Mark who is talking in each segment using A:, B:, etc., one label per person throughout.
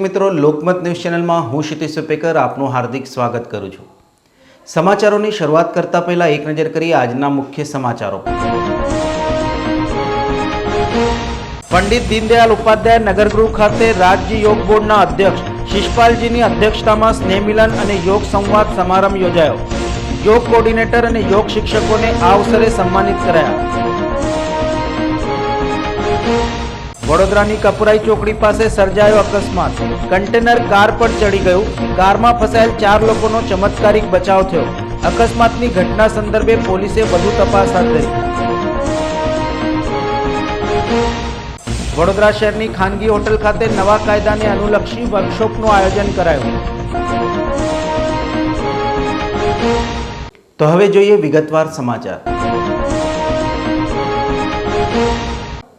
A: મિત્રો, લોકમત ન્યૂઝ ચેનલમાં હું ક્ષિતિજ સુપેકર આપનું હાર્દિક સ્વાગત કરું છું। સમાચારોની શરૂઆત કરતા પહેલા એક નજર કરીએ આજના મુખ્ય સમાચારો। પંડિત દીનદયાલ ઉપાધ્યાય નગરગૃહ ખાતે રાજ્ય યોગ બોર્ડના અધ્યક્ષ શિષપાલજીની અધ્યક્ષતામાં સ્નેહ મિલન અને યોગ સંવાદ સમારંભ યોજાયો। યોગ કોર્ડિનેટર અને યોગ શિક્ષકોને આ અવસરે સન્માનિત કરાયા। વડોદરાની કપુરાઈ ચોકડી પાસે સર્જાયો અકસ્માત। કન્ટેનર કાર પર ચડી ગયું। કારમાં ફસાયેલ 4 લોકોનો ચમત્કારિક બચાવ થયો। અકસ્માતની ઘટના સંદર્ભે પોલીસે વધુ તપાસ હાથ ધરી। વડોદરા શહેરની ખાનગી હોટલ ખાતે નવા કાયદાને અનુલક્ષી વર્કશોપનું આયોજન કરાયું। તો હવે જોઈએ વિગતવાર સમાચાર।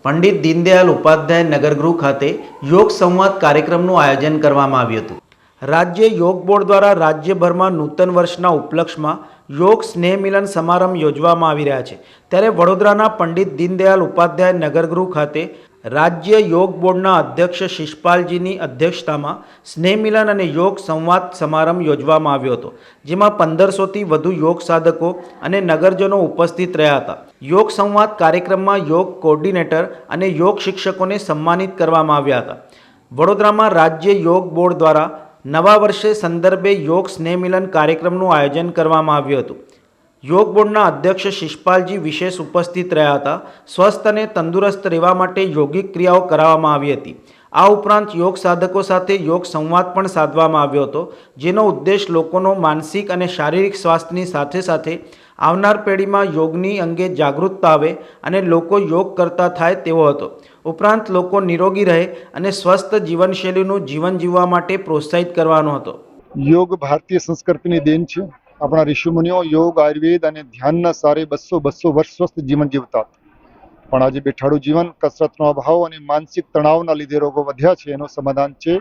A: પંડિત દીનદયાલ ઉપાધ્યાય નગરગૃહ ખાતે યોગ સંવાદ કાર્યક્રમનું આયોજન કરવામાં આવ્યું હતું। રાજ્ય યોગ બોર્ડ દ્વારા રાજ્યભરમાં નૂતન વર્ષના ઉપલક્ષમાં યોગ સ્નેહ મિલન સમારંભ યોજવામાં આવી રહ્યા છે। ત્યારે વડોદરાના પંડિત દીનદયાલ ઉપાધ્યાય નગરગૃહ ખાતે રાજ્ય યોગ બોર્ડના અધ્યક્ષ શિષપાલજીની અધ્યક્ષતામાં સ્નેહ મિલન અને યોગ સંવાદ સમારંભ યોજવામાં આવ્યો હતો, જેમાં 1500થી વધુ યોગ સાધકો અને નગરજનો ઉપસ્થિત રહ્યા હતા। યોગ સંવાદ કાર્યક્રમમાં યોગ કોર્ડિનેટર અને યોગ શિક્ષકોને સન્માનિત કરવામાં આવ્યા હતા। વડોદરામાં રાજ્ય યોગ બોર્ડ દ્વારા નવા વર્ષે સંદર્ભે યોગ સ્નેહ મિલન કાર્યક્રમનું આયોજન કરવામાં આવ્યું હતું। યોગ બોર્ડના અધ્યક્ષ શિષપાલજી વિશેષ ઉપસ્થિત રહ્યા હતા। સ્વસ્થ અને તંદુરસ્ત રહેવા માટે યોગિક ક્રિયાઓ કરાવવામાં આવી હતી। આ ઉપરાંત યોગ સાધકો સાથે યોગ સંવાદ પણ સાધવામાં આવ્યો હતો, જેનો ઉદ્દેશ લોકોનો માનસિક અને શારીરિક સ્વાસ્થ્યની સાથે સાથે આવનાર પેઢીમાં યોગની અંગે જાગૃતતા આવે અને લોકો યોગ કરતા થાય તેવો હતો। ઉપરાંત લોકો નિરોગી રહે અને સ્વસ્થ જીવનશૈલીનું જીવન જીવવા માટે પ્રોત્સાહિત કરવાનો હતો।
B: યોગ ભારતીય સંસ્કૃતિની દેન છે। આપણા ઋષિમુનિઓ યોગ, આયુર્વેદ અને ધ્યાનના સારે 200 વર્ષ સ્વસ્થ જીવન જીવતા હતા, પણ આજે બેઠાડું જીવન, કસરતનો અભાવ અને માનસિક તણાવના લીધે રોગો વધ્યા છે। એનું સમાધાન છે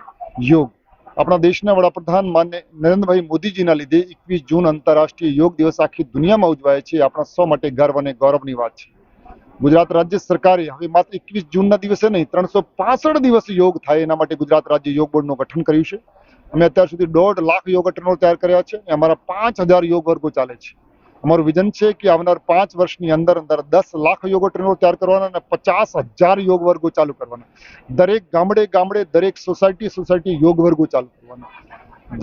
B: યોગ। આપણા દેશના વડાપ્રધાન માન્ય નરેન્દ્રભાઈ મોદીજીના લીધે 21 જૂન આંતરરાષ્ટ્રીય યોગ દિવસ આખી દુનિયામાં ઉજવાય છે। આપણા સૌ માટે ગર્વ અને ગૌરવની વાત છે। ગુજરાત રાજ્ય સરકારે હવે માત્ર 21 જૂનના દિવસે નહીં, 365 દિવસ યોગ થાય એના માટે ગુજરાત રાજ્ય યોગ બોર્ડનું ગઠન કર્યું છે। અમે અત્યાર સુધી 1.5 લાખ યોગ ટ્રેનરો તૈયાર કર્યા છે। અમારા 5000 યોગ વર્ગો ચાલે છે। અમારું વિઝન છે કે આવનાર 5 વર્ષની અંદર 10 લાખ યોગ ટ્રેનરો તૈયાર કરવાના અને 50,000 યોગ વર્ગો ચાલુ કરવાના। દરેક ગામડે દરેક સોસાયટી યોગ વર્ગો ચાલુ કરવાના।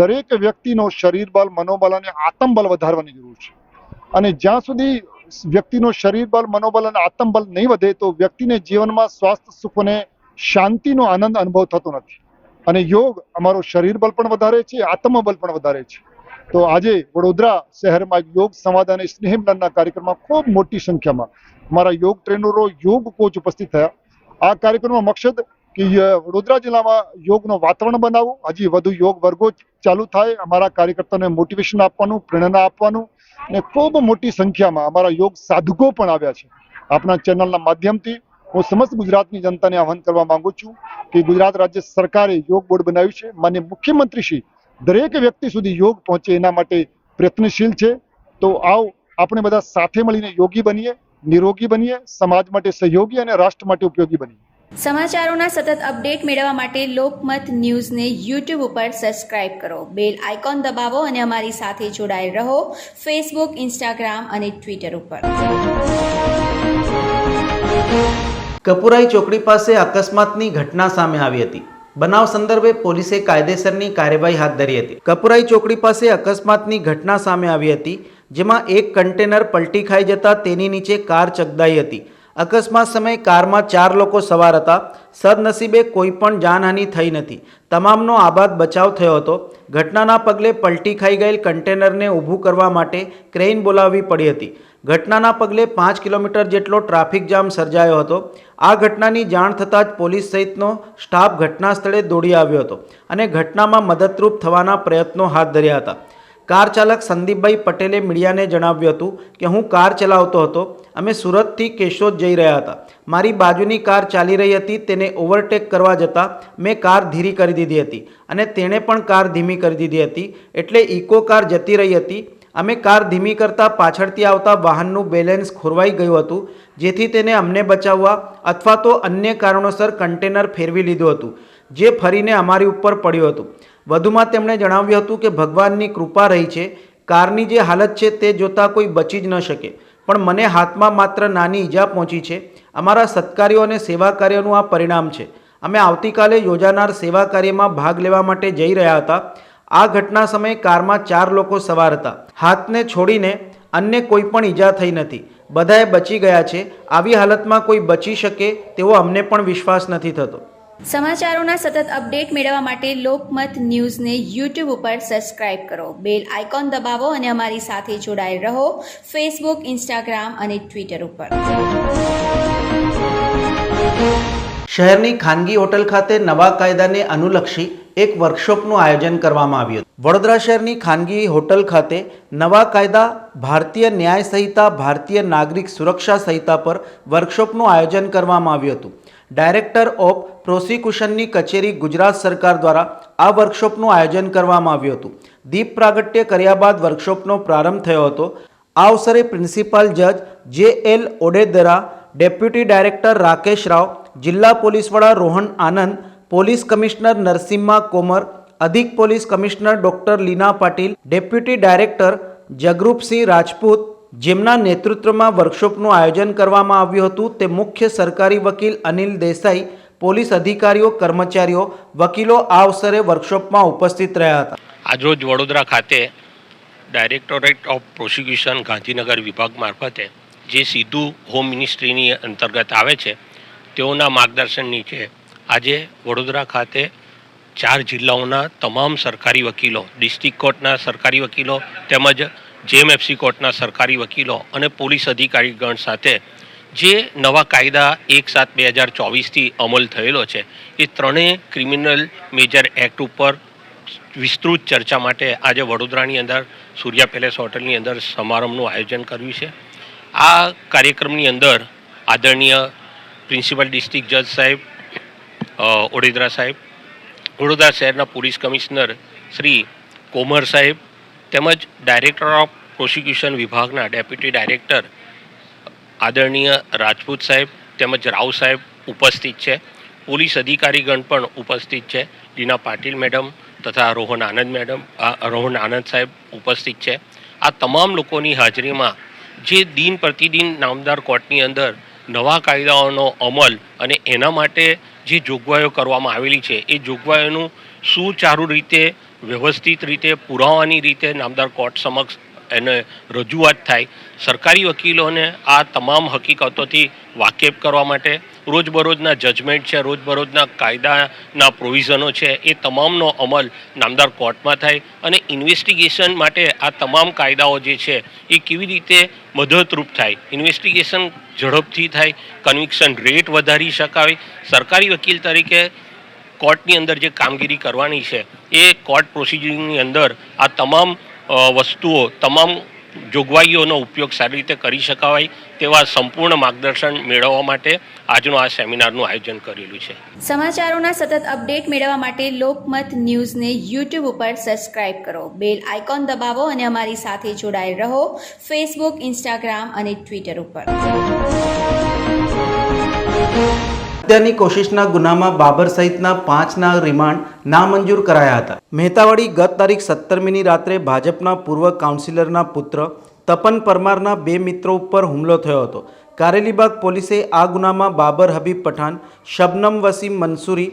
B: દરેક વ્યક્તિનો શરીર બળ, મનોબળ અને આત્મબળ વધારવાની જરૂર છે। અને જ્યાં સુધી વ્યક્તિનો શરીર બળ, મનોબળ અને આત્મબળ નહીં વધે તો વ્યક્તિને જીવનમાં સ્વાસ્થ્ય, સુખ અને શાંતિનો આનંદ અનુભવ થતો નથી। અને યોગ અમારો શરીર બળ પણ વધારે છે, આત્મબળ પણ વધારે છે। તો આજે વડોદરા શહેરમાં યોગ સંવાદ અને સ્નેહ મિલનના કાર્યક્રમમાં ખૂબ મોટી સંખ્યામાં અમારા યોગ ટ્રેનરો, યોગ કોચ ઉપસ્થિત થયા। આ કાર્યક્રમનો મકસદ કે વડોદરા જિલ્લામાં યોગનું વાતાવરણ બનાવવું, હજી વધુ યોગ વર્ગો ચાલુ થાય, અમારા કાર્યકર્તાઓને મોટિવેશન આપવાનું, પ્રેરણા આપવાનું અને ખૂબ મોટી સંખ્યામાં અમારા યોગ સાધકો પણ આવ્યા છે। આપના ચેનલના માધ્યમથી હું સમસ્ત ગુજરાતની જનતાને આહ્વાન કરવા માંગુ છું કે ગુજરાત રાજ્ય સરકારે યોગ બોર્ડ બનાવ્યું છે। માન્ય મુખ્યમંત્રી શ્રી દરેક વ્યક્તિ સુધી યોગ પહોંચે એના માટે પ્રયત્નશીલ છે। તો આવો આપણે બધા સાથે મળીને યોગી બનીએ, નિરોગી બનીએ, સમાજ માટે સહયોગી અને રાષ્ટ્ર માટે ઉપયોગી બનીએ।
C: સમાચારોના સતત અપડેટ મેળવવા માટે લોકમત ન્યૂઝને યુટ્યુબ ઉપર સબસ્ક્રાઇબ કરો, બેલ આઇકોન દબાવો અને અમારી સાથે જોડાયેલ રહો ફેસબુક, ઇન્સ્ટાગ્રામ અને ટ્વિટર ઉપર।
A: કપુરાઈ ચોકડી પાસે અકસ્માતની ઘટના સામે આવી હતી। બનાવ સંદર્ભે પોલીસે કાયદેસરની કાર્યવાહી હાથ ધરી હતી। કપુરાઈ ચોકડી પાસે અકસ્માતની ઘટના સામે આવી હતી, જેમાં એક કન્ટેનર પલટી ખાઈ જતા તેની નીચે કાર ચગદાઈ હતી। અકસ્માત સમયે કારમાં 4 લોકો સવાર હતા। સદનસીબે કોઈ પણ જાનહાનિ થઈ નથી। તમામનો આબાદ બચાવ થયો હતો। ઘટનાના પગલે પલટી ખાઈ ગયેલ કન્ટેનરને ઊભું કરવા માટે ક્રેઇન બોલાવવી પડી હતી। ઘટનાના પગલે 5 કિલોમીટર જેટલો ટ્રાફિક જામ સર્જાયો હતો। આ ઘટનાની જાણ થતાં જ પોલીસ સહિતનો સ્ટાફ ઘટના સ્થળે દોડી આવ્યો હતો અને ઘટનામાં મદદરૂપ થવાના પ્રયત્નો હાથ ધર્યા હતા। કાર ચાલક સંદીપભાઈ પટેલે મીડિયાને જણાવ્યું હતું કે હું કાર ચલાવતો હતો। અમે સુરતથી કેશોદ જઈ રહ્યા હતા। મારી બાજુની કાર ચાલી રહી હતી, તેને ઓવરટેક કરવા જતાં મેં કાર ધીરી કરી દીધી હતી અને તેણે પણ કાર ધીમી કરી દીધી હતી, એટલે ઇકો કાર જતી રહી હતી અમે કાર ધીમી કરતા પાછળથી આવતા વાહનનું બેલેન્સ ખોરવાઈ ગયું હતું, જેથી તેને અમને બચાવવા અથવા તો અન્ય કારણોસર કન્ટેનર ફેરવી લીધું હતું, જે ફરીને અમારી ઉપર પડ્યું હતું. વધુમાં તેમણે જણાવ્યું હતું કે ભગવાનની કૃપા રહી છે. કારની જે હાલત છે તે જોતાં કોઈ બચી જ ન શકે, પણ મને હાથમાં માત્ર નાની ઈજા પહોંચી છે. અમારા સત્કાર્યો અને સેવા કાર્યનું આ પરિણામ છે. અમે આવતીકાલે યોજાનાર સેવા કાર્યમાં ભાગ લેવા માટે જઈ રહ્યા હતા. આ ઘટના સમયે કારમાં 4 લોકો સવાર હતા. હાથને છોડીને અન્ય કોઈ પણ ઈજા થઈ નથી. બધાએ બચી ગયા છે. આવી હાલતમાં કોઈ બચી શકે તેવો અમને પણ વિશ્વાસ નથી થતો.
C: સમાચારોના સતત અપડેટ મેળવવા માટે લોકમત ન્યૂઝને યુટ્યુબ ઉપર સબસ્ક્રાઇબ કરો, બેલ આઇકોન દબાવો અને અમારી સાથે જોડાયેલ રહો ફેસબુક, ઇન્સ્ટાગ્રામ અને ટ્વિટર ઉપર.
A: શહેરની ખાનગી હોટલ ખાતે નવા કાયદાને અનુલક્ષી એક વર્કશોપનું આયોજન કરવામાં આવ્યું હતું. વડોદરા શહેરની ખાનગી હોટલ ખાતે નવા કાયદા, ભારતીય ન્યાય સંહિતા, ભારતીય નાગરિક સુરક્ષા સંહિતા પર વર્કશોપનું આયોજન કરવામાં આવ્યું હતું. ડાયરેક્ટર ઓફ પ્રોસિક્યુશનની કચેરી, ગુજરાત સરકાર દ્વારા આ વર્કશોપનું આયોજન કરવામાં આવ્યું હતું. દીપ પ્રાગટ્ય કર્યા બાદ વર્કશોપનો પ્રારંભ થયો હતો. આ અવસરે પ્રિન્સિપાલ જજ જે.એલ. ઓડેદરા, ડેપ્યુટી ડાયરેક્ટર રાકેશ રાવ, જિલ્લા પોલીસ વડા રોહન આનંદ, પોલીસ કમિશનર નરસિમ્હા કોમર, અધિક પોલીસ કમિશનર ડોક્ટર લીના પાટીલ, ડેપ્યુટી ડાયરેક્ટર જગરૂપસિંહ રાજપૂત, જેમના નેતૃત્વમાં વર્કશોપનું આયોજન કરવામાં આવ્યું હતું, તે મુખ્ય સરકારી વકીલ અનિલ દેસાઈ, પોલીસ અધિકારીઓ, કર્મચારીઓ, વકીલો આ અવસરે વર્કશોપમાં ઉપસ્થિત રહ્યા હતા.
D: આજરોજ વડોદરા ખાતે ડાયરેક્ટોરેટ ઓફ પ્રોસિક્યુશન ગાંધીનગર વિભાગ મારફતે જે સીધું હોમ મિનિસ્ટ્રીની અંતર્ગત આવે છે, તેઓના માર્ગદર્શન નીચે આજે વડોદરા ખાતે 4 જિલ્લાઓના તમામ સરકારી વકીલો, ડિસ્ટ્રિક્ટ કોર્ટના સરકારી વકીલો તેમજ જેએમએફસી કોર્ટના સરકારી વકીલો અને પોલીસ અધિકારીગણ સાથે જે નવા કાયદા 1/7/2024થી અમલ થયેલો છે, એ ત્રણેય ક્રિમિનલ મેજર એક્ટ ઉપર વિસ્તૃત ચર્ચા માટે આજે વડોદરાની અંદર સૂર્યા પેલેસ હોટલની અંદર સમારંભનું આયોજન કર્યું છે. આ કાર્યક્રમની અંદર આદરણીય પ્રિન્સિપલ ડિસ્ટ્રિક્ટ જજ સાહેબ ઓડેદરા સાહેબ, વડોદરા શહેરના પોલીસ કમિશનર શ્રી કોમર સાહેબ તેમજ ડાયરેક્ટર ઓફ પ્રોસિક્યુશન વિભાગના ડેપ્યુટી ડાયરેક્ટર આદરણીય રાજપૂત સાહેબ તેમજ રાવ સાહેબ ઉપસ્થિત છે. પોલીસ અધિકારીગણ પણ ઉપસ્થિત છે. લીના પાટીલ મેડમ તથા રોહન આનંદ સાહેબ ઉપસ્થિત છે. આ તમામ લોકોની હાજરીમાં જે દિન પ્રતિદિન નામદાર કોર્ટની અંદર નવા કાયદાઓનો અમલ અને એના માટે જે જોગવાઈઓ કરવામાં આવેલી છે, એ જોગવાઈઓનું સુચારુ રીતે, વ્યવસ્થિત રીતે, પુરાવાની રીતે નામદાર કોર્ટ સમક્ષ એને રજૂઆત થાય. સરકારી વકીલોને આ તમામ હકીકતોથી વાકેફ કરવા માટે રોજબરોજના જજમેન્ટ છે, રોજબરોજના કાયદાના પ્રોવિઝનો છે, એ તમામનો અમલ નામદાર કોર્ટમાં થાય અને ઇન્વેસ્ટિગેશન માટે આ તમામ કાયદાઓ જે છે એ કેવી રીતે મદદરૂપ થાય, ઇન્વેસ્ટિગેશન ઝડપથી થાય, કન્વિક્શન રેટ વધારી શકાય. સરકારી વકીલ તરીકે કોર્ટની અંદર જે કામગીરી કરવાની છે, એ કોર્ટ પ્રોસિજરની અંદર આ તમામ વસ્તુઓ, તમામ જોગવાઈઓનો ઉપયોગ સારી રીતે કરી શકાય તેવા સંપૂર્ણ માર્ગદર્શન મેળવવા માટે આજનું આ સેમિનારનું આયોજન કરેલું છે.
C: સમાચારોના સતત અપડેટ મેળવવા માટે લોકમત ન્યૂઝને યુટ્યુબ ઉપર સબસ્ક્રાઇબ કરો, બેલ આઇકોન દબાવો અને અમારી સાથે જોડાયેલ રહો ફેસબુક, ઇન્સ્ટાગ્રામ અને ટ્વિટર ઉપર.
A: હત્યાની કોશિશના ગુનામાં બાબર સહિતના 5ના રિમાન્ડ નામંજૂર કરાયા હતા. મહેતાવાડી ગત તારીખ 17મીની રાત્રે ભાજપના પૂર્વ કાઉન્સિલરના પુત્ર તપન પરમારના 2 મિત્રો ઉપર હુમલો થયો હતો. કારેલીબાગ પોલીસે આ ગુનામાં બાબર હબીબ પઠાણ, શબનમ વસીમ મંસૂરી,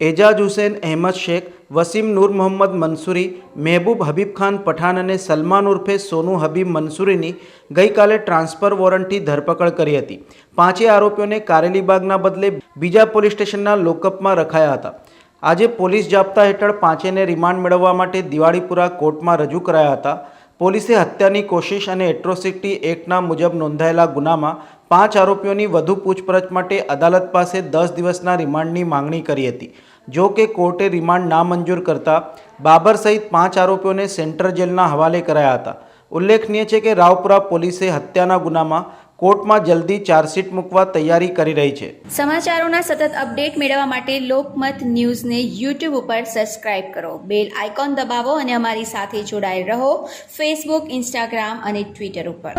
A: એજાજ હુસેન અહેમદ શેખ, વસીમ નૂર મોહમ્મદ મંસૂરી, મહેબૂબ હબીબ ખાન પઠાણ અને સલમાન ઉર્ફે સોનુ હબીબ મંસૂરીની ગઈકાલે ટ્રાન્સફર વોરંટથી ધરપકડ કરી હતી. 5 આરોપીઓને કારેલીબાગના બદલે બીજા પોલીસ સ્ટેશનના લોકઅપમાં રખાયા હતા. આજે પોલીસ જાપ્તા હેઠળ 5ને રિમાન્ડ મેળવવા માટે દિવાળીપુરા કોર્ટમાં રજૂ કરાયા હતા. પોલીસે હત્યાની કોશિશ અને એટ્રોસિટી એક્ટના મુજબ નોંધાયેલા ગુનામાં 5 આરોપીઓની વધુ પૂછપરછ માટે અદાલત પાસે 10 દિવસના રિમાન્ડની માંગણી કરી હતી. જો કે કોર્ટે રિમાન્ડ નામંજૂર કરતા બાબર સહિત 5 આરોપીઓને સેન્ટ્રલ જેલના હવાલે કરાયા હતા. ઉલ્લેખનીય છે કે રાવપુરા પોલીસે હત્યાના ગુનામાં કોર્ટમાં જલ્દી ચાર્જશીટ મૂકવા તૈયારી કરી રહી છે.
C: સમાચારોના સતત અપડેટ મેળવવા માટે લોકમત ન્યૂઝને યુટ્યુબ ઉપર સબસ્ક્રાઇબ કરો, બેલ આઇકોન દબાવો અને અમારી સાથે જોડાયેલ રહો ફેસબુક, ઇન્સ્ટાગ્રામ અને ટ્વિટર ઉપર.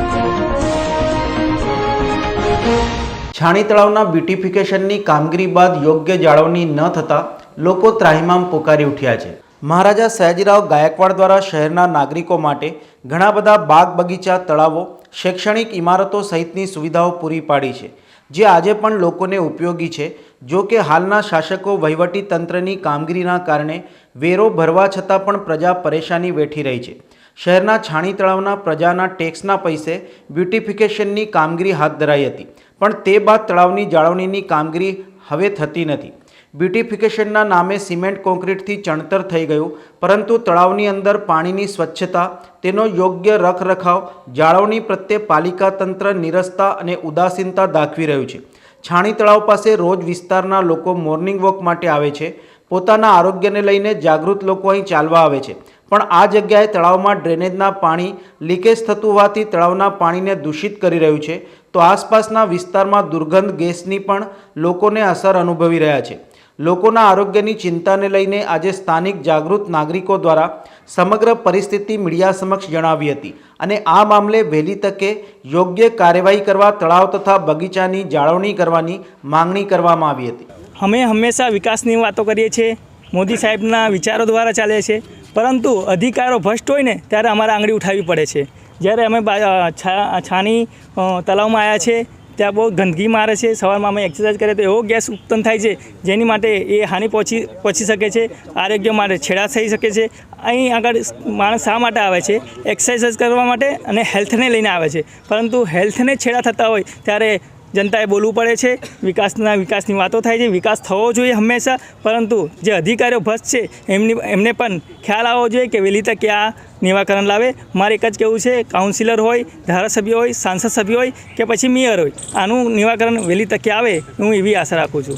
A: છાણી તળાવના બ્યુટિફિકેશનની કામગીરી બાદ યોગ્ય જાળવણી ન થતાં લોકો ત્રાહિમામ પોકારી ઉઠ્યા છે. મહારાજા સયાજીરાવ ગાયકવાડ દ્વારા શહેરના નાગરિકો માટે ઘણા બધા બાગ બગીચા, તળાવો, શૈક્ષણિક ઇમારતો સહિતની સુવિધાઓ પૂરી પાડી છે, જે આજે પણ લોકોને ઉપયોગી છે. જો કે હાલના શાસકો વહીવટી તંત્રની કામગીરીના કારણે વેરો ભરવા છતાં પણ પ્રજા પરેશાની વેઠી રહી છે. શહેરના છાણી તળાવના પ્રજાના ટેક્સના પૈસે બ્યુટિફિકેશનની કામગીરી હાથ ધરાઈ હતી, પણ તે બાદ તળાવની જાળવણીની કામગીરી હવે થતી નથી. બ્યુટિફિકેશનના નામે સિમેન્ટ કોન્ક્રીટથી ચણતર થઈ ગયું, પરંતુ તળાવની અંદર પાણીની સ્વચ્છતા, તેનો યોગ્ય રખરખાવ, જાળવણી પ્રત્યે પાલિકા તંત્ર નીરસતા અને ઉદાસીનતા દાખવી રહ્યું છે. છાણી તળાવ પાસે રોજ વિસ્તારના લોકો મોર્નિંગ વોક માટે આવે છે. પોતાના આરોગ્યને લઈને જાગૃત લોકો અહીં ચાલવા આવે છે, પણ આ જગ્યાએ તળાવમાં ડ્રેનેજના પાણી લીકેજ થતું હોવાથી તળાવના પાણીને દૂષિત કરી રહ્યું છે. તો આસપાસના વિસ્તારમાં દુર્ગંધ ગેસની પણ લોકોને અસર અનુભવી રહ્યા છે. લોકોના આરોગ્યની ચિંતાને લઈને આજે સ્થાનિક જાગૃત નાગરિકો દ્વારા સમગ્ર પરિસ્થિતિ મીડિયા સમક્ષ જણાવી હતી અને આ મામલે વહેલી તકે યોગ્ય કાર્યવાહી કરવા તળાવ તથા બગીચાની જાળવણી કરવાની માંગણી કરવામાં આવી હતી.
E: અમે હંમેશા વિકાસની વાતો કરીએ છીએ, મોદી સાહેબના વિચારો દ્વારા ચાલે છે, પરંતુ અધિકારો ભ્રષ્ટ હોય ને ત્યારે અમારે આંગળી ઉઠાવવી પડે છે. જ્યારે અમે છાણી તળાવમાં આવ્યા છે ત્યાં બહુ ગંદકી મારે છે. સવારમાં અમે એક્સરસાઇઝ કરીએ તો એવો ગેસ ઉત્પન્ન થાય છે જેની માટે એ હાનિ પહોંચી શકે છે, આરોગ્ય માટે છેડા થઈ શકે છે. અહીં આગળ માણસ શા માટે આવે છે? એક્સરસાઇઝ કરવા માટે અને હેલ્થને લઈને આવે છે, પરંતુ હેલ્થને છેડા થતા હોય ત્યારે જનતાએ બોલવું પડે છે. વિકાસની વાતો થાય છે, વિકાસ થવો જોઈએ હંમેશા, પરંતુ જે અધિકારીઓ ભ્રષ્ટ છે એમને પણ ખ્યાલ આવવો જોઈએ કે વહેલી તકે આ નિરાકરણ લાવે. મારે એક જ કહેવું છે, કાઉન્સિલર હોય, ધારાસભ્ય હોય, સાંસદ સભ્ય હોય કે પછી મેયર હોય, આનું નિરાકરણ વહેલી તકે આવે હું એવી આશા રાખું છું.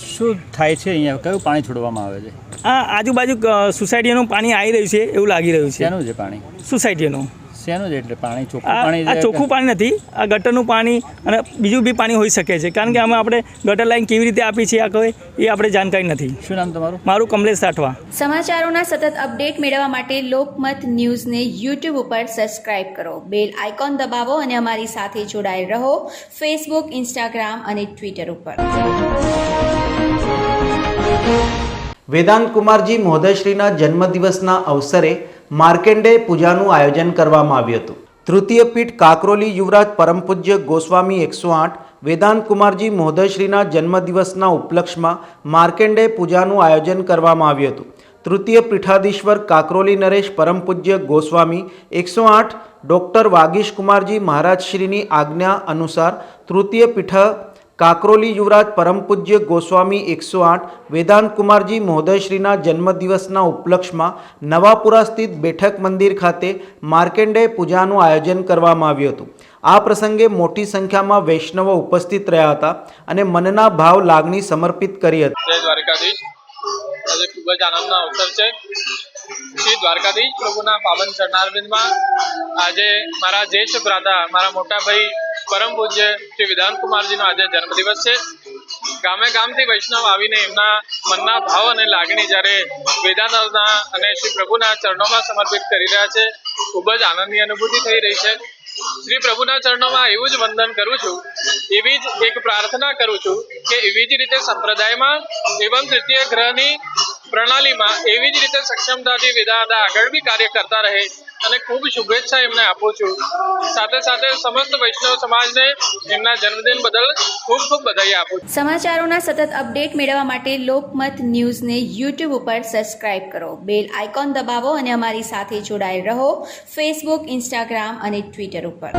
F: શું થાય છે અહીંયા? કયું પાણી છોડવામાં આવે છે?
E: આ આજુબાજુ સોસાયટીનું પાણી આવી રહ્યું છે એવું લાગી રહ્યું છે.
F: શેનું છે પાણી?
E: સોસાયટીનું.
F: શેનું છે? એટલે પાણી ચોખ્ખું પાણી?
E: આ ચોખ્ખું પાણી નથી, આ ગટરનું પાણી અને બીજું બી પાણી હોઈ શકે છે, કારણ કે આપણે ગટર લાઈન કેવી રીતે આપી છે આ કોઈ એ આપણે જાણકારી નથી.
F: શું નામ તમારું?
E: મારું કમલેશ રાઠવા.
C: સમાચારોના સતત અપડેટ મેળવવા માટે લોકમત ન્યૂઝને યુટ્યુબ ઉપર સબસ્ક્રાઇબ કરો, બેલ આઇકોન દબાવો અને અમારી સાથે જોડાયેલ રહો ફેસબુક, ઇન્સ્ટાગ્રામ અને ટ્વિટર ઉપર.
A: વેદાંત કુમારજી મહોદયશ્રીના જન્મદિવસના અવસરે માર્કેન્ડે પૂજાનું આયોજન કરવામાં આવ્યું હતું. તૃતીય પીઠ કાકરોલી યુવરાજ પરમ પૂજ્ય ગોસ્વામી 108 વેદાંત કુમારજી મહોદયશ્રીના જન્મદિવસના ઉપલક્ષમાં માર્કેન્ડે પૂજાનું આયોજન કરવામાં આવ્યું હતું. તૃતીય પીઠાધીશ્વર કાકરોલી નરેશ પરમ પૂજ્ય ગોસ્વામી 108 ડૉક્ટર વાગીશ કુમારજી મહારાજશ્રીની આજ્ઞા અનુસાર તૃતીય પીઠ કાકરોલી યુવરાજ પરમ પૂજ્ય ગોસ્વામી 108 વેદાંત કુમારજી મહોદયશ્રીના જન્મદિવસના ઉપલક્ષમાં નવાપુરા સ્થિત બેઠક મંદિર ખાતે માર્કેન્ડે પૂજાનું આયોજન કરવામાં આવ્યું હતું. આ પ્રસંગે મોટી સંખ્યામાં વૈષ્ણવો ઉપસ્થિત રહ્યા હતા અને મનના ભાવ લાગણી સમર્પિત કરી હતી.
G: જય દ્વારકાધીશ. આજે ખૂબ જ આનંદનો અવસર છે. શ્રી દ્વારકાધીશ પ્રભુના પાવન ચરણારવિંદમાં આજે મારા જ્યેષ્ઠ ભ્રાતા, મારા મોટા ભાઈ પરમ પૂજ્ય શ્રી વેદાંત કુમારજીનો આજે જન્મદિવસ છે. ગામે ગામથી વૈષ્ણવ આવીને એમના મનના ભાવ અને લાગણી જ્યારે વેદાંતના અને શ્રી પ્રભુના ચરણોમાં સમર્પિત કરી રહ્યા છે, ખૂબ જ આનંદની અનુભૂતિ થઈ રહી છે. શ્રી પ્રભુના ચરણોમાં એવું જ વંદન કરું છું, એવી જ એક પ્રાર્થના કરું છું કે એવી જ રીતે સંપ્રદાયમાં એવં તૃતીય ગ્રહની પ્રણાલીમાં એવી જ રીતે સક્ષમતાથી વેદાંત આગળ બી કાર્ય કરતા રહે અને ખૂબ શુભેચ્છા એમને આપું છું. સાથે સાથે સમસ્ત વૈષ્ણવ સમાજને એમના જન્મદિન બદલ ખૂબ ખૂબ બધાઈ આપું છું.
C: સમાચારોના સતત અપડેટ મેળવવા માટે લોકમત ન્યૂઝને યુટ્યુબ ઉપર સબસ્ક્રાઇબ કરો, બેલ આઇકોન દબાવો અને અમારી સાથે જોડાયેલ રહો ફેસબુક, ઇન્સ્ટાગ્રામ અને ટ્વિટર ઉપર.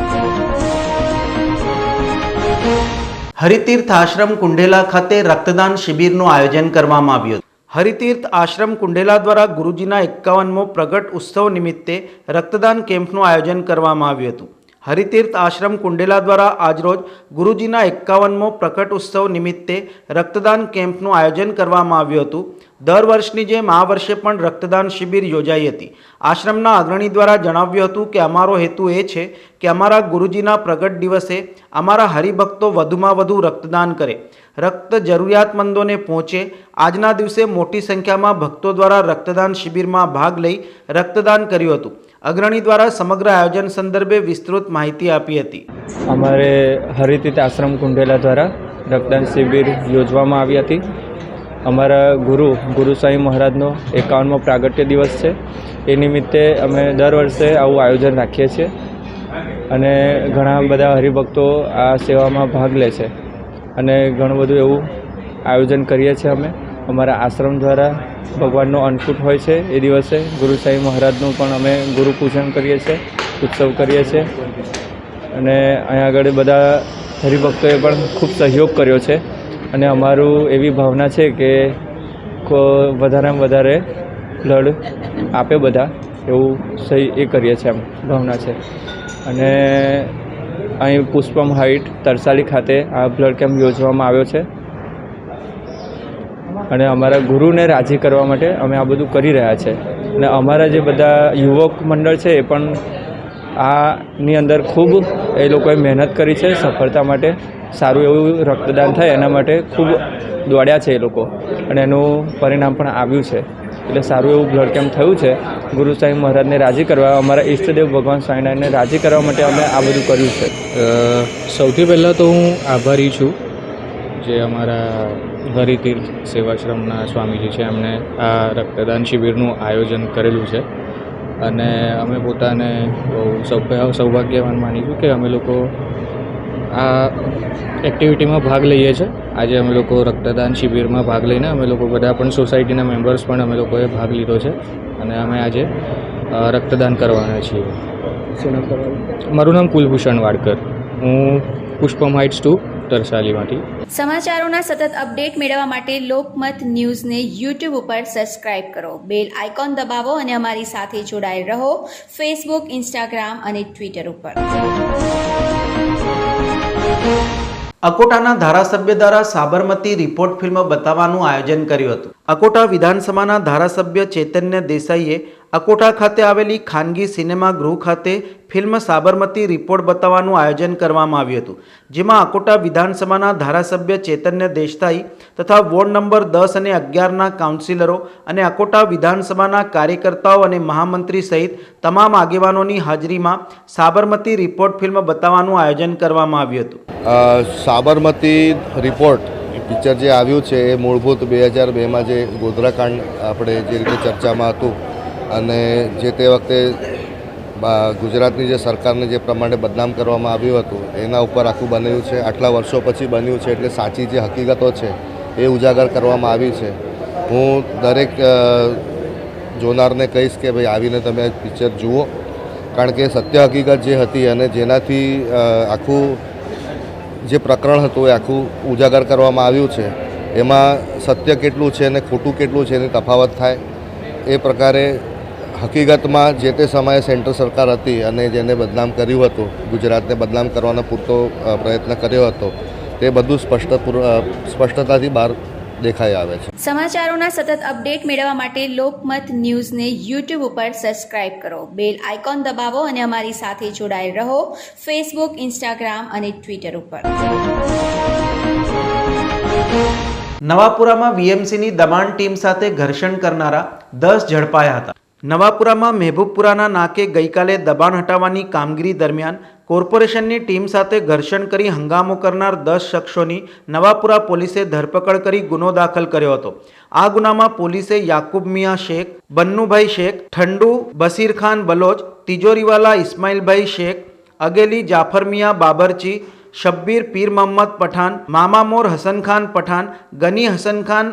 A: હરિતીર્થ આશ્રમ કુંડેલા ખાતે રક્તદાન શિબિરનું આયોજન કરવામાં આવ્યું હતું. હરિતીર્થ આશ્રમ કુંડેલા દ્વારા ગુરુજીના 51મો પ્રગટ ઉત્સવ નિમિત્તે રક્તદાન કેમ્પનું આયોજન કરવામાં આવ્યું હતું. હરિતીર્થ આશ્રમ કુંડેલા દ્વારા આજરોજ ગુરુજીના 51મો પ્રકટ ઉત્સવ નિમિત્તે રક્તદાન કેમ્પનું આયોજન કરવામાં આવ્યું હતું. દર વર્ષની જેમ આ વર્ષે પણ રક્તદાન શિબિર યોજાઈ હતી. આશ્રમના અગ્રણી દ્વારા જણાવ્યું હતું કે અમારો હેતુ એ છે કે અમારા ગુરુજીના પ્રગટ દિવસે અમારા હરિભક્તો વધુમાં વધુ રક્તદાન કરે, રક્ત જરૂરિયાતમંદોને પહોંચે. આજના દિવસે મોટી સંખ્યામાં ભક્તો દ્વારા રક્તદાન શિબિરમાં ભાગ લઈ રક્તદાન કર્યું હતું. અગ્રણી દ્વારા સમગ્ર આયોજન સંદર્ભે વિસ્તૃત માહિતી આપી હતી.
H: અમારે હરિતીર્થ આશ્રમ કુંડેલા દ્વારા રક્તદાન શિબિર યોજવામાં આવી હતી. અમારા ગુરુ સાંઈ મહારાજનો 51મો પ્રાગટ્ય દિવસ છે. એ નિમિત્તે અમે દર વર્ષે આવું આયોજન રાખીએ છીએ અને ઘણા બધા હરિભક્તો આ સેવામાં ભાગ લે છે અને ઘણું બધું એવું આયોજન કરીએ છીએ. અમે અમારા આશ્રમ દ્વારા ભગવાનનો અન્નકૂટ હોય છે એ દિવસે ગુરુ સાંઈ મહારાજનું પણ અમે ગુરુ પૂજન કરીએ છીએ, ઉત્સવ કરીએ છીએ અને અહીંયા આગળ બધા હરિભક્તોએ પણ ખૂબ સહયોગ કર્યો છે અને અમારું એવી ભાવના છે કે વધારેમાં વધારે બ્લડ આપે બધા એવું એ કરીએ છીએ, એમ ભાવના છે. અને અહીં પુષ્પમ હાઇટ તરસાલી ખાતે આ બ્લડ કેમ્પ યોજવામાં આવ્યો છે અને અમારા ગુરુને રાજી કરવા માટે અમે આ બધું કરી રહ્યા છે. અને અમારા જે બધા યુવક મંડળ છે એ પણ આની અંદર ખૂબ એ લોકોએ મહેનત કરી છે સફળતા માટે. સારું એવું રક્તદાન થાય એના માટે ખૂબ દોડ્યા છે એ લોકો અને એનું પરિણામ પણ આવ્યું છે. એટલે સારું એવું બ્લડ કેમ્પ થયું છે. ગુરુ સાંઈ મહારાજને રાજી કરવા, અમારા ઈષ્ટદેવ ભગવાન સ્વામિનારાયણને રાજી કરવા માટે અમે આ બધું કર્યું છે.
I: સૌથી પહેલાં તો હું આભારી છું જે અમારા હરિતીર્થ સેવાશ્રમના સ્વામીજી છે, એમણે આ રક્તદાન શિબિરનું આયોજન કરેલું છે અને અમે પોતાને બહુ સૌભાગ્યવાન માનીશું કે અમે લોકો આ એક્ટિવિટીમાં ભાગ લઈએ છીએ. આજે અમે લોકો રક્તદાન શિબિરમાં ભાગ લઈને અમે લોકો બધા પણ સોસાયટીના મેમ્બર્સ પણ અમે લોકોએ ભાગ લીધો છે અને અમે આજે રક્તદાન કરવાના છીએ. મારું નામ કુલભૂષણ વાડકર, હું પુષ્પમ હાઇટ્સ 2 તરસાલીમાંથી.
C: સમાચારોના સતત અપડેટ મેળવવા માટે લોકમત ન્યૂઝને યુટ્યુબ ઉપર સબસ્ક્રાઇબ કરો, બેલ આઇકોન દબાવો અને અમારી સાથે જોડાયેલ રહો ફેસબુક, ઇન્સ્ટાગ્રામ અને ટ્વિટર ઉપર.
A: અકોટાના ધારાસભ્ય દ્વારા સાબરમતી રિપોર્ટ ફિલ્મ બતાવવાનું આયોજન કર્યું હતું. અકોટા વિધાનસભાના ધારાસભ્ય ચૈતન્ય દેસાઈએ અકોટા ખાતે આવેલી ખાનગી સિનેમા ગૃહ ખાતે ફિલ્મ સાબરમતી રિપોર્ટ બતાવવાનું આયોજન કરવામાં આવ્યું હતું, જેમાં અકોટા વિધાનસભાના ધારાસભ્ય ચૈતન્ય દેસાઈ તથા વોર્ડ નંબર 10 અને 11ના કાઉન્સિલરો અને અકોટા વિધાનસભાના કાર્યકર્તાઓ અને મહામંત્રી સહિત તમામ આગેવાનોની હાજરીમાં સાબરમતી રિપોર્ટ ફિલ્મ બતાવવાનું આયોજન કરવામાં આવ્યું હતું.
J: સાબરમતી રિપોર્ટ પિક્ચર જે આવ્યું છે એ મૂળભૂત 2002માં જે ગોધરાકાંડ આપણે જે રીતે ચર્ચામાં હતું અને જે તે વખતે ગુજરાતની જે સરકારને જે પ્રમાણે બદનામ કરવામાં આવ્યું હતું એના ઉપર આખું બન્યું છે. આટલા વર્ષો પછી બન્યું છે એટલે સાચી જે હકીકતો છે એ ઉજાગર કરવામાં આવી છે. હું દરેક જોનારને કહીશ કે ભાઈ આવીને તમે પિક્ચર જુઓ, કારણ કે સત્ય હકીકત જે હતી અને જેનાથી આખું જે પ્રકરણ હતું એ આખું ઉજાગર કરવામાં આવ્યું છે, એમાં સત્ય કેટલું છે અને ખોટું કેટલું છે એની તફાવત થાય. એ પ્રકારે હકીકતમાં જે તે સમયે સેન્ટ્રલ સરકાર હતી અને જેને બદનામ કર્યું હતું, ગુજરાતને બદનામ કરવાનો પૂરતો પ્રયત્ન કર્યો હતો, તે બધું સ્પષ્ટતાથી બહાર દેખાઈ આવે છે.
C: સમાચારોના સતત અપડેટ મેળવવા માટે લોકમત ન્યૂઝને યુટ્યુબ ઉપર સબસ્ક્રાઇબ કરો, બેલ આઇકોન દબાવો અને અમારી સાથે જોડાયેલ રહો ફેસબુક, ઇન્સ્ટાગ્રામ અને ટ્વિટર ઉપર.
A: નવાપુરામાં વીએમસીની દબાણ ટીમ સાથે ઘર્ષણ કરનારા 10 ઝડપાયા હતા. નવાપુરામાં મહેબૂબપુરાના નાકે ગઈકાલે દબાણ હટાવવાની કામગીરી દરમિયાન કોર્પોરેશનની ટીમ સાથે ઘર્ષણ કરી હંગામો કરનાર 10 શખ્સોની નવાપુરા પોલીસે ધરપકડ કરી ગુનો દાખલ કર્યો હતો. આ ગુનામાં પોલીસે યાકુબ મિયા શેખ, બન્નુભાઈ શેખ, ઠંડુ બસીર ખાન બલોચ, તિજોરીવાલા ઇસ્માઇલભાઈ શેખ, અગેલી જાફર મિયા બાબરચી, શબ્બીર પીર મોહમ્મદ પઠાન, મામામોર હસન ખાન પઠાન, ગની હસન ખાન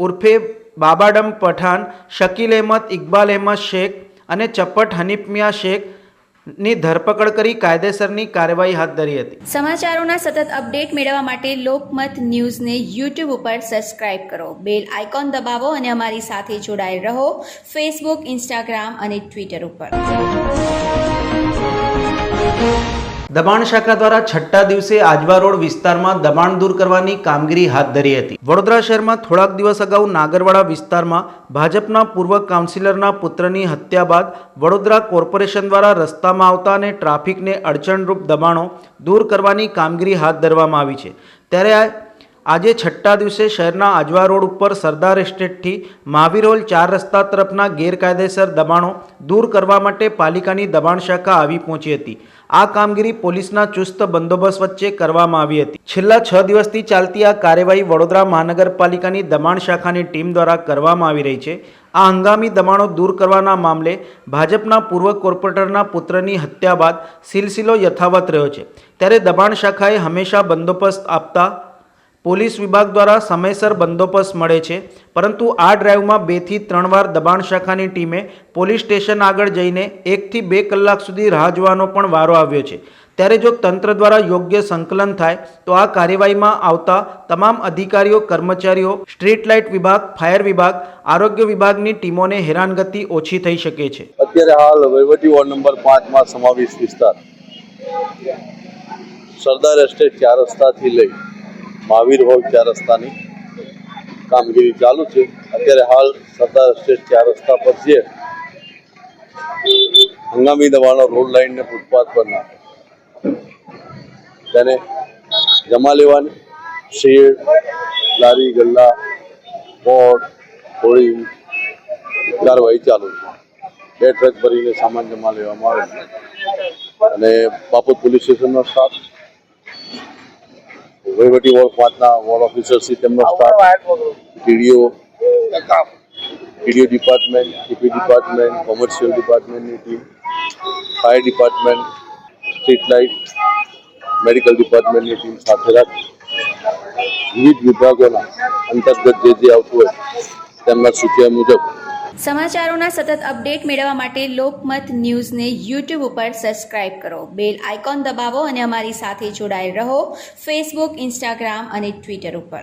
A: ઉર્ફે બાબાડમ પઠાન, શકીલ અહેમદ ઇકબાલ અહેમદ શેખ અને ચપ્પટ હનીફ મિયા શેખની ધરપકડ કરી કાયદેસરની કાર્યવાહી હાથ ધરી હતી.
C: સમાચારોના સતત અપડેટ મેળવવા માટે લોકમત ન્યૂઝને યુટ્યુબ ઉપર સબસ્ક્રાઇબ કરો, બેલ આઇકોન દબાવો અને અમારી સાથે જોડાયેલ રહો ફેસબુક, ઇન્સ્ટાગ્રામ અને ટ્વિટર ઉપર.
A: દબાણ શાખા દ્વારા છઠ્ઠા દિવસે આજવા રોડ વિસ્તારમાં દબાણ દૂર કરવાની કામગીરી હાથ ધરી હતી. વડોદરા શહેરમાં થોડાક દિવસ અગાઉ નાગરવાડા વિસ્તારમાં ભાજપના પૂર્વ કાઉન્સિલરના પુત્રની હત્યા બાદ વડોદરા કોર્પોરેશન દ્વારા રસ્તામાં આવતા અને ટ્રાફિકને અડચણરૂપ દબાણો દૂર કરવાની કામગીરી હાથ ધરવામાં આવી છે. ત્યારે આજે છઠ્ઠા દિવસે શહેરના આજવા રોડ ઉપર સરદાર એસ્ટેટથી મહાવીર હોલ 4 રસ્તા તરફના ગેરકાયદેસર દબાણો દૂર કરવા માટે પાલિકાની દબાણ શાખા આવી પહોંચી હતી. આ કામગીરી પોલીસના ચુસ્ત બંદોબસ્ત વચ્ચે કરવામાં આવી હતી. છેલ્લા 6 દિવસથી ચાલતી આ કાર્યવાહી વડોદરા મહાનગરપાલિકાની દબાણ શાખાની ટીમ દ્વારા કરવામાં આવી રહી છે. આ હંગામી દબાણો દૂર કરવાના મામલે ભાજપના પૂર્વ કોર્પોરેટરના પુત્રની હત્યા બાદ સિલસિલો યથાવત રહ્યો છે. ત્યારે દબાણ શાખાએ હંમેશા બંદોબસ્ત આપતા પોલીસ વિભાગ દ્વારા સમયસર બંદોબસ્ત મળે છે, પરંતુ આ ડ્રાઈવમાં 2 થી 3 વાર દબાણ શાખાની ટીમે પોલીસ સ્ટેશન આગળ જઈને 1 થી 2 કલાક સુધી રાહ જોવાનો પણ વારો આવ્યો છે. ત્યારે જો તંત્ર દ્વારા યોગ્ય સંકલન થાય તો આ કાર્યવાહીમાં આવતા તમામ અધિકારીઓ, કર્મચારીઓ, સ્ટ્રીટ લાઇટ વિભાગ, ફાયર વિભાગ, આરોગ્ય વિભાગની ટીમોને હેરાનગતિ ઓછી થઈ શકે છે.
K: અત્યારે હાલ વહીવટી વોર્ડ નંબર 5 માં સમાવિષ્ટ વિસ્તાર સરદાર એસ્ટેટ 4 રસ્તાથી લઈ મહાવીર હોલ 4 રસ્તાની કામગીરી ચાલુ છે. અત્યારે હાલ સરદાર એસ્ટેટ 4 રસ્તા પર જે હંગામી દબાણો રોડ લાઇન ને ફૂટપાથ પરના તેને જમા લેવાની શેડ, લારી ગલ્લા, બોર્ડ, હોળી કાર્યવાહી ચાલુ છે. 2 ટ્રક ભરીને સામાન જમા લેવામાં આવે છે. અને બાપોદ પોલીસ સ્ટેશનનો સ્ટાફ, વહીવટી વોર્ડ 5ના વોર્ડ ઓફિસરથી તેમનો staff, TDO department, TP department, commercial ડિપાર્ટમેન્ટની team, fire department, street light, medical ડિપાર્ટમેન્ટની ટીમ સાથે રાખી વિવિધ વિભાગોના અંતર્ગત જે આવતું હોય તેમના સૂચના મુજબ
C: સમાચારોના સતત અપડેટ મેળવવા માટે લોકમત ન્યૂઝને યુટ્યુબ ઉપર સબસ્ક્રાઇબ કરો, બેલ આઇકોન દબાવો અને અમારી સાથે જોડાયેલ રહો ફેસબુક, ઇન્સ્ટાગ્રામ અને ટ્વિટર ઉપર.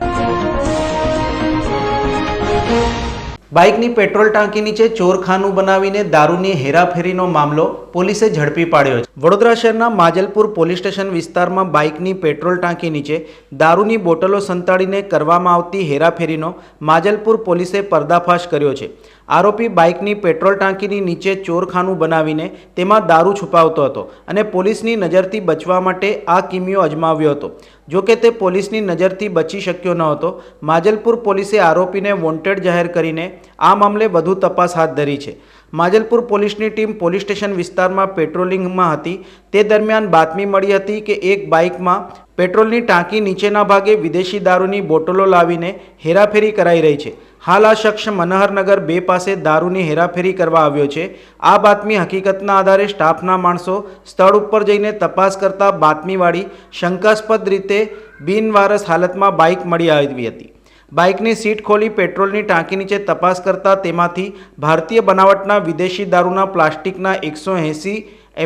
A: બાઇકની પેટ્રોલ ટાંકી નીચે ચોરખાનું બનાવીને દારૂની હેરાફેરીનો મામલો પોલીસે ઝડપી પાડ્યો છે. વડોદરા શહેરના માજલપુર પોલીસ સ્ટેશન વિસ્તારમાં બાઇકની પેટ્રોલ ટાંકી નીચે દારૂની બોટલો સંતાડીને કરવામાં આવતી હેરાફેરીનો માજલપુર પોલીસે પર્દાફાશ કર્યો છે. આરોપી બાઇકની પેટ્રોલ ટાંકીની નીચે ચોરખાનું બનાવીને તેમાં દારૂ છુપાવતો હતો અને પોલીસની નજરથી બચવા માટે આ કિમિયો અજમાવ્યો હતો. જોકે તે પોલીસની નજરથી બચી શક્યો ન હતો. માજલપુર પોલીસે આરોપીને વોન્ટેડ જાહેર કરીને આ મામલે વધુ તપાસ હાથ ધરી છે. માજલપુર પોલીસની ટીમ પોલીસ સ્ટેશન વિસ્તારમાં પેટ્રોલિંગમાં હતી. તે દરમિયાન બાતમી મળી હતી કે એક બાઇકમાં પેટ્રોલની ટાંકી નીચેના ભાગે વિદેશી દારૂની બોટલો લાવીને હેરાફેરી કરાઈ રહી છે. હાલ આ શખ્સ મનહરનગર 2 પાસે દારૂની હેરાફેરી કરવા આવ્યો છે. આ બાતમી હકીકતના આધારે સ્ટાફના માણસો સ્થળ ઉપર જઈને તપાસ કરતા બાતમીવાળી શંકાસ્પદ રીતે બિનવારસ હાલતમાં બાઇક મળી આવી હતી. બાઇકની સીટ ખોલી પેટ્રોલની ટાંકી નીચે તપાસ કરતા તેમાંથી ભારતીય બનાવટના વિદેશી દારૂના પ્લાસ્ટિકના 180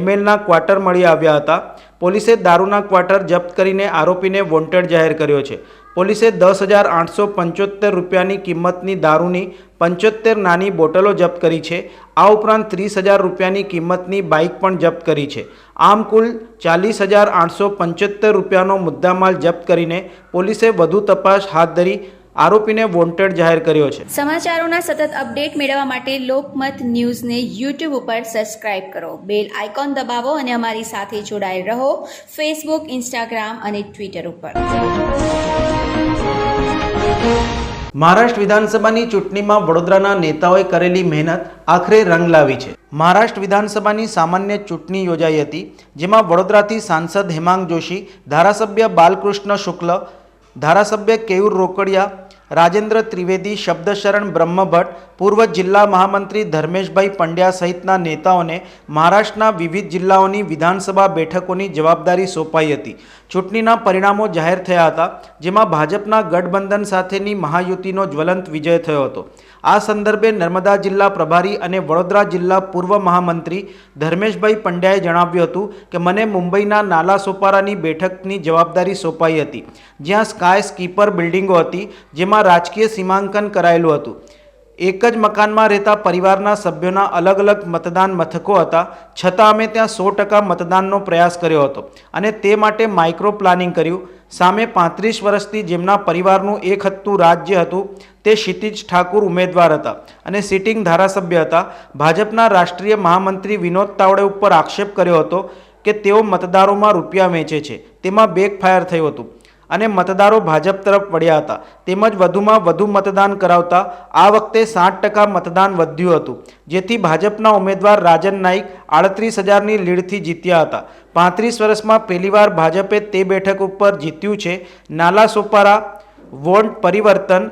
A: mlના ક્વાર્ટર મળી આવ્યા હતા. પોલીસે દારૂના ક્વાર્ટર જપ્ત કરીને આરોપીને વોન્ટેડ જાહેર કર્યો છે. પોલીસે 10,875 રૂપિયાની કિંમતની દારૂની 75 નાની બોટલો જપ્ત કરી છે. આ ઉપરાંત 30,000 રૂપિયાની કિંમતની બાઇક પણ જપ્ત કરી છે. આમ કુલ 40,875 રૂપિયાનો મુદ્દામાલ જપ્ત કરીને પોલીસે વધુ તપાસ હાથ ધરી આરોપીને વોન્ટેડ જાહેર કર્યો છે.
C: સમાચારોના સતત અપડેટ મેળવવા માટે લોકમત ન્યૂઝને યુટ્યુબ ઉપર સબસ્ક્રાઇબ કરો, બેલ આઇકોન દબાવો અને અમારી સાથે જોડાયેલ રહો ફેસબુક, ઇન્સ્ટાગ્રામ અને ટ્વિટર ઉપર.
A: મહારાષ્ટ્ર વિધાનસભાની ચૂંટણીમાં વડોદરાના નેતાઓએ કરેલી મહેનત આખરે રંગ લાવી છે. મહારાષ્ટ્ર વિધાનસભાની સામાન્ય ચૂંટણી યોજાઈ હતી, જેમાં વડોદરાથી સાંસદ હેમાંગ જોશી, ધારાસભ્ય બાલકૃષ્ણ શુક્લ, ધારાસભ્ય કેયુર રોકડિયા, રાજેન્દ્ર ત્રિવેદી, શબ્દશરણ બ્રહ્મભટ્ટ, પૂર્વ જિલ્લા મહામંત્રી ધર્મેશભાઈ પંડ્યા સહિતના નેતાઓને મહારાષ્ટ્રના વિવિધ જિલ્લાઓની વિધાનસભા બેઠકોની જવાબદારી સોંપાઈ હતી. ચૂંટણીના પરિણામો જાહેર થયા હતા, જેમાં ભાજપના ગઠબંધન સાથેની મહાયુતિનો જ્વલંત વિજય થયો હતો. આ સંદર્ભે નર્મદા જિલ્લા પ્રભારી અને વડોદરા જિલ્લા પૂર્વ મહામંત્રી ધર્મેશભાઈ પંડ્યાએ જણાવ્યું હતું કે મને મુંબઈના નાલા સોપારાની બેઠકની જવાબદારી સોંપાઈ હતી, જ્યાં સ્કાય સ્કીપર બિલ્ડિંગો હતી, જેમાં રાજકીય સીમાંકન કરાયેલું હતું. એક જ મકાનમાં રહેતા પરિવારના સભ્યોના અલગ અલગ મતદાન મથકો હતા, છતાં અમે ત્યાં 100% મતદાનનો પ્રયાસ કર્યો હતો અને તે માટે માઇક્રો પ્લાનિંગ કર્યું. સામે 35 વર્ષથી જેમના પરિવારનું એક હતું રાજ્ય હતું તે ક્ષિતિજ ઠાકુર ઉમેદવાર હતા અને સિટિંગ ધારાસભ્ય હતા. ભાજપના રાષ્ટ્રીય મહામંત્રી વિનોદ તાવડે ઉપર આક્ષેપ કર્યો હતો કે તેઓ મતદારોમાં રૂપિયા વેચે છે. તેમાં બેકફાયર થયું હતું અને મતદારો ભાજપ તરફ વળ્યા હતા. તેમજ વધુમાં વધુ મતદાન કરાવતા આ વખતે 60% મતદાન વધ્યું હતું, જેથી ભાજપના ઉમેદવાર રાજન નાઈક 38,000ની લીડથી જીત્યા હતા. 35 વર્ષમાં પહેલીવાર ભાજપે તે બેઠક ઉપર જીત્યું છે. નાલા સોપારા વોન્ટ પરિવર્તન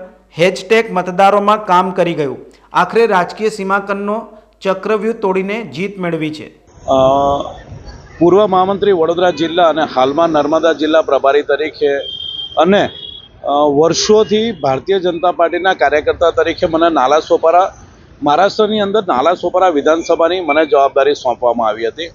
A: #મતદારોમાં કામ કરી ગયું. આખરે રાજકીય સીમાંકનનો ચક્રવ્યૂહ તોડીને જીત મેળવી છે.
L: પૂર્વ મહામંત્રી વડોદરા જિલ્લા અને હાલમાં નર્મદા જિલ્લા પ્રભારી તરીકે અને વર્ષોથી ભારતીય જનતા પાર્ટીના કાર્યકર્તા તરીકે મને નાલા સોપારા મહારાષ્ટ્રની અંદર નાલા સોપારા વિધાનસભાની મને જવાબદારી સોંપવામાં આવી હતી.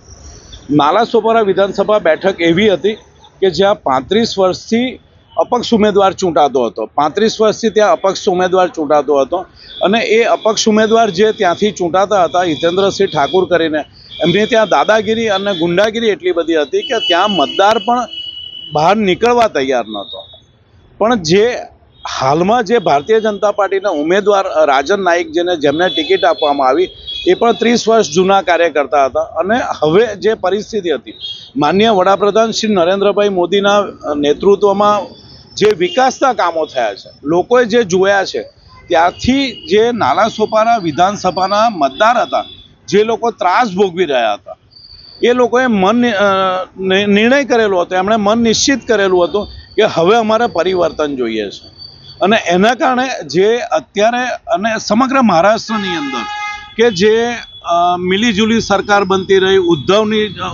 L: નાલા સોપારા વિધાનસભા બેઠક એવી હતી કે જ્યાં 35 વર્ષથી અપક્ષ ઉમેદવાર ચૂંટાતો હતો. 35 વર્ષથી ત્યાં અપક્ષ ઉમેદવાર ચૂંટાતો હતો અને એ અપક્ષ ઉમેદવાર જે ત્યાંથી ચૂંટાતા હતા, હિતેન્દ્રસિંહ ઠાકુર કરીને, એમની ત્યાં દાદાગીરી અને ગુંડાગીરી એટલી બધી હતી કે ત્યાં મતદાર પણ બહાર નીકળવા તૈયાર નહોતો. પણ જે હાલમાં જે ભારતીય જનતા પાર્ટીના ઉમેદવાર રાજન નાઈક જેમને ટિકિટ આપવામાં આવી, એ પણ 30 વર્ષ જૂના કાર્યકર્તા હતા અને હવે જે પરિસ્થિતિ હતી, માનનીય વડાપ્રધાન શ્રી નરેન્દ્રભાઈ મોદીના નેતૃત્વમાં જે વિકાસના કામો થયા છે, લોકોએ જે જોયા છે, ત્યારથી જે નાલા સોપારા વિધાનસભાના મતદાર હતા, જે લોકો ત્રાસ ભોગવી રહ્યા હતા, એ લોકોએ નિર્ણય કરેલો હતો, એમણે મન નિશ્ચિત કરેલું હતું કે હવે અમારે પરિવર્તન જોઈએ છે. અને એના કારણે જે અત્યારે અને સમગ્ર મહારાષ્ટ્રની અંદર કે જે મિલીજુલી સરકાર બનતી રહી,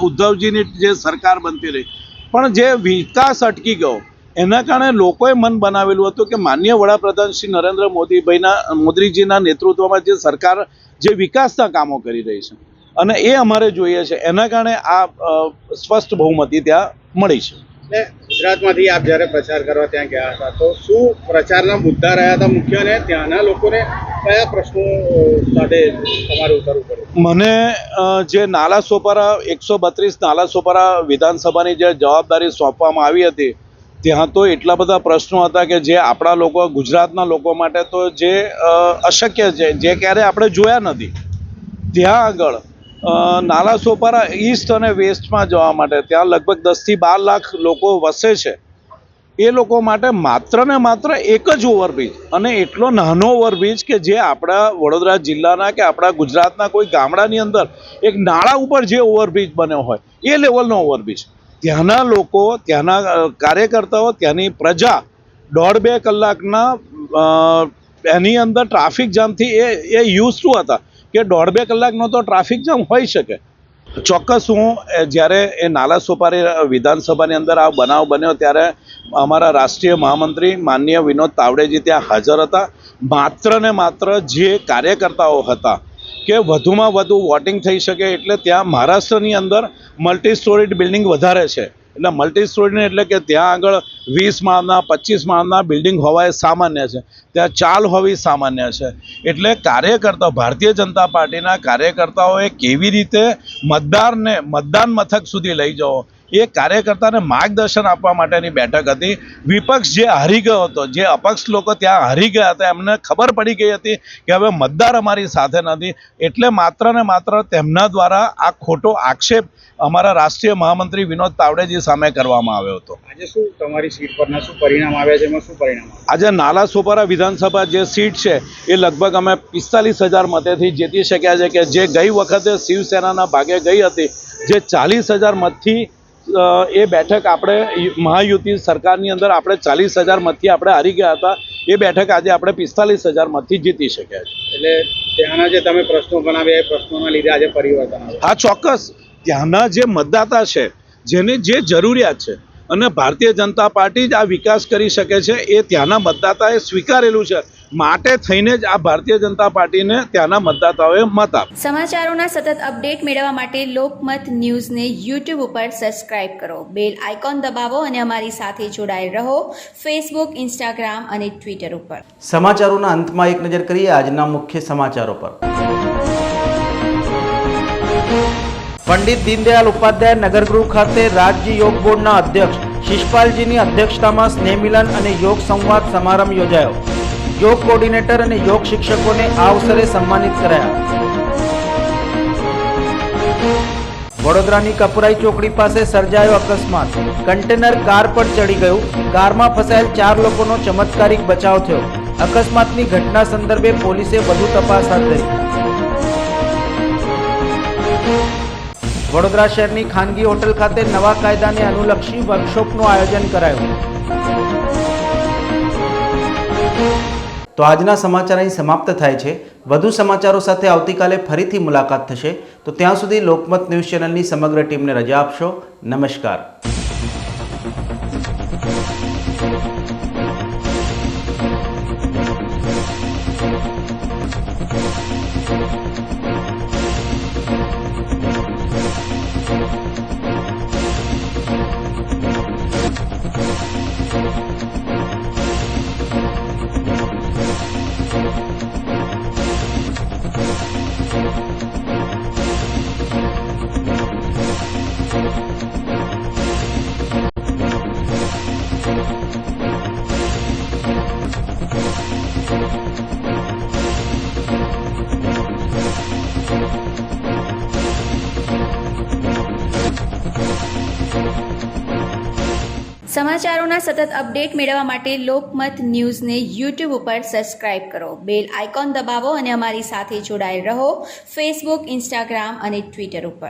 L: ઉદ્ધવજીની જે સરકાર બનતી રહી, પણ જે વિકાસ અટકી ગયો, એના કારણે લોકોએ મન બનાવેલું હતું કે માનનીય વડાપ્રધાન શ્રી નરેન્દ્ર મોદીજીના નેતૃત્વમાં જે સરકાર જે વિકાસના કામો કરી રહી છે અને એ અમારે જોઈએ છે, એના કારણે આ સ્પષ્ટ બહુમતી ત્યાં મળી છે.
M: ગુજરાતમાંથી આપ જ્યારે પ્રચાર કરવા ત્યાં ગયા હતા, તો શું પ્રચારના મુદ્દા રહ્યા હતા મુખ્ય, અને ત્યાંના લોકોને કયા પ્રશ્નો સાથે તમારે ઉતરવું પડ્યું?
L: મને જે નાલા સોપારા 132 નાલા સોપારા વિધાનસભાની જે જવાબદારી સોંપવામાં આવી હતી, ત્યાં તો એટલા બધા પ્રશ્નો હતા કે જે આપણા લોકો, ગુજરાતના લોકો માટે તો જે અશક્ય છે, જે ક્યારે આપણે જોયા નથી. ત્યાં આગળ નાલા સોપારા ઈસ્ટ અને વેસ્ટમાં જવા માટે ત્યાં લગભગ 10 થી 12 લાખ લોકો વસે છે. એ લોકો માટે માત્ર ને માત્ર એક જ ઓવરબ્રિજ, અને એટલો નાનો ઓવરબ્રિજ કે જે આપણા વડોદરા જિલ્લાના કે આપણા ગુજરાતના કોઈ ગામડાની અંદર એક નાળા ઉપર જે ઓવરબ્રિજ બન્યો હોય એ લેવલનો ઓવરબ્રિજ. ત્યાંના લોકો, ત્યાંના કાર્યકર્તાઓ, ત્યાંની પ્રજા 1.5-2 કલાકના એની અંદર ટ્રાફિક જામથી એ યુઝ ટુ હતા કે 1.5-2 કલાકનો તો ટ્રાફિક જામ હોઈ શકે. ચોક્કસ હું જ્યારે એ નાલા સોપારી વિધાનસભાની અંદર આ બનાવ બન્યો ત્યારે અમારા રાષ્ટ્રીય મહામંત્રી માનનીય વિનોદ તાવડેજી ત્યાં હાજર હતા. માત્ર ને માત્ર જે કાર્યકર્તાઓ હતા કે વધુમાં વધુ વોટિંગ થઈ શકે એટલે ત્યાં મહારાષ્ટ્રની અંદર મલ્ટી સ્ટોરીડ બિલ્ડિંગ વધારે છે. એટલે મલ્ટી સ્ટોરીડ એટલે કે ત્યાં આગળ 20 માળના 25 માળના બિલ્ડિંગ હોવા એ સામાન્ય છે, ત્યાં ચાલ હોવી સામાન્ય છે. એટલે કાર્યકર્તાઓ, ભારતીય જનતા પાર્ટીના કાર્યકર્તાઓએ કેવી રીતે મતદારને મતદાન મથક સુધી લઈ જવો, એ કાર્યકર્તાને માર્ગદર્શન આપવા માટેની બેઠક હતી. વિપક્ષ જે હારી ગયો હતો, જે અપક્ષ લોકો ત્યાં હારી ગયા હતા, એમને ખબર પડી ગઈ હતી કે હવે મતદાર અમારી સાથે નથી, એટલે માત્ર ને માત્ર તેમના દ્વારા આ ખોટો આક્ષેપ અમારા રાષ્ટ્રીય મહામંત્રી વિનોદ તાવડેજી સામે કરવામાં આવ્યો હતો.
M: આજે શું તમારી સીટ પરના શું પરિણામ આવ્યા છે, એમાં શું પરિણામ?
L: આજે નાલા સોપારા વિધાનસભા જે સીટ છે એ લગભગ અમે 45,000 મતેથી જીતી શક્યા છે, કે જે ગઈ વખતે શિવસેનાના ભાગે ગઈ હતી, જે 40,000 મતથી એ બેઠક આપણે મહાયુતિ સરકારની અંદર આપણે 40,000 મતથી આપણે હારી ગયા હતા, એ બેઠક આજે આપણે 45,000 મતથી જીતી શક્યા છે.
M: એટલે ત્યાંના જે તમે પ્રશ્નો ગણાવ્યા એ પ્રશ્નોના લીધે આજે પરિવર્તન આવ્યું?
L: હા, ચોક્કસ. ત્યાંના જે મતદાતા છે, જેની જે જરૂરિયાત છે, અને ભારતીય જનતા પાર્ટી જ આ વિકાસ કરી શકે છે, એ ત્યાંના મતદાતાએ સ્વીકારેલું છે. માટે થઈને જ આ ભારતીય જનતા પાર્ટીને ત્યાંના મતદાતાઓએ મત આપ્યો.
C: સમાચારોના સતત અપડેટ મેળવવા માટે લોકમત ન્યૂઝને યુટ્યુબ ઉપર સબસ્ક્રાઇબ કરો, બેલ આઇકોન દબાવો અને અમારી સાથે જોડાયેલ રહો ફેસબુક, ઇન્સ્ટાગ્રામ અને ટ્વિટર ઉપર.
A: સમાચારોના અંતમાં એક નજર કરીએ આજના મુખ્ય સમાચારો પર. પંડિત દીનદયાલ ઉપાધ્યાય નગરગૃહ ખાતે રાજ્ય યોગ બોર્ડના અધ્યક્ષ શિષપાલજીની અધ્યક્ષતામાં સ્નેહ મિલન અને યોગ સંવાદ સમારંભ યોજાયો. યોગ કોર્ડિનેટર અને યોગ શિક્ષકોને આ અવસરે સન્માનિત કરાયા. વડોદરાની કપરાઈ ચોકડી પાસે સર્જાયો અકસ્માત. કન્ટેનર કાર પર ચડી ગયું. કારમાં ફસાયેલ 4 લોકોનો ચમત્કારિક બચાવ થયો. અકસ્માતની ઘટના સંદર્ભે પોલીસે વધુ તપાસ હાથ ધરી. વડોદરા શહેરની ખાનગી હોટલ ખાતે નવા કાયદાને અનુલક્ષી વર્કશોપનું આયોજન કરાયું. તો આજના સમાચાર અહીં સમાપ્ત થાય છે. વધુ સમાચારો સાથે આવતીકાલે ફરીથી મુલાકાત થશે. તો ત્યાં સુધી લોકમત ન્યૂઝ ચેનલની સમગ્ર ટીમને રજા આપશો. નમસ્કાર.
C: સમાચારોના સતત અપડેટ મેળવવા માટે લોકમત ન્યૂઝને યુટ્યુબ ઉપર સબસ્ક્રાઇબ કરો, બેલ આઇકોન દબાવો અને અમારી સાથે જોડાયેલ રહો ફેસબુક, ઇન્સ્ટાગ્રામ અને ટ્વિટર ઉપર.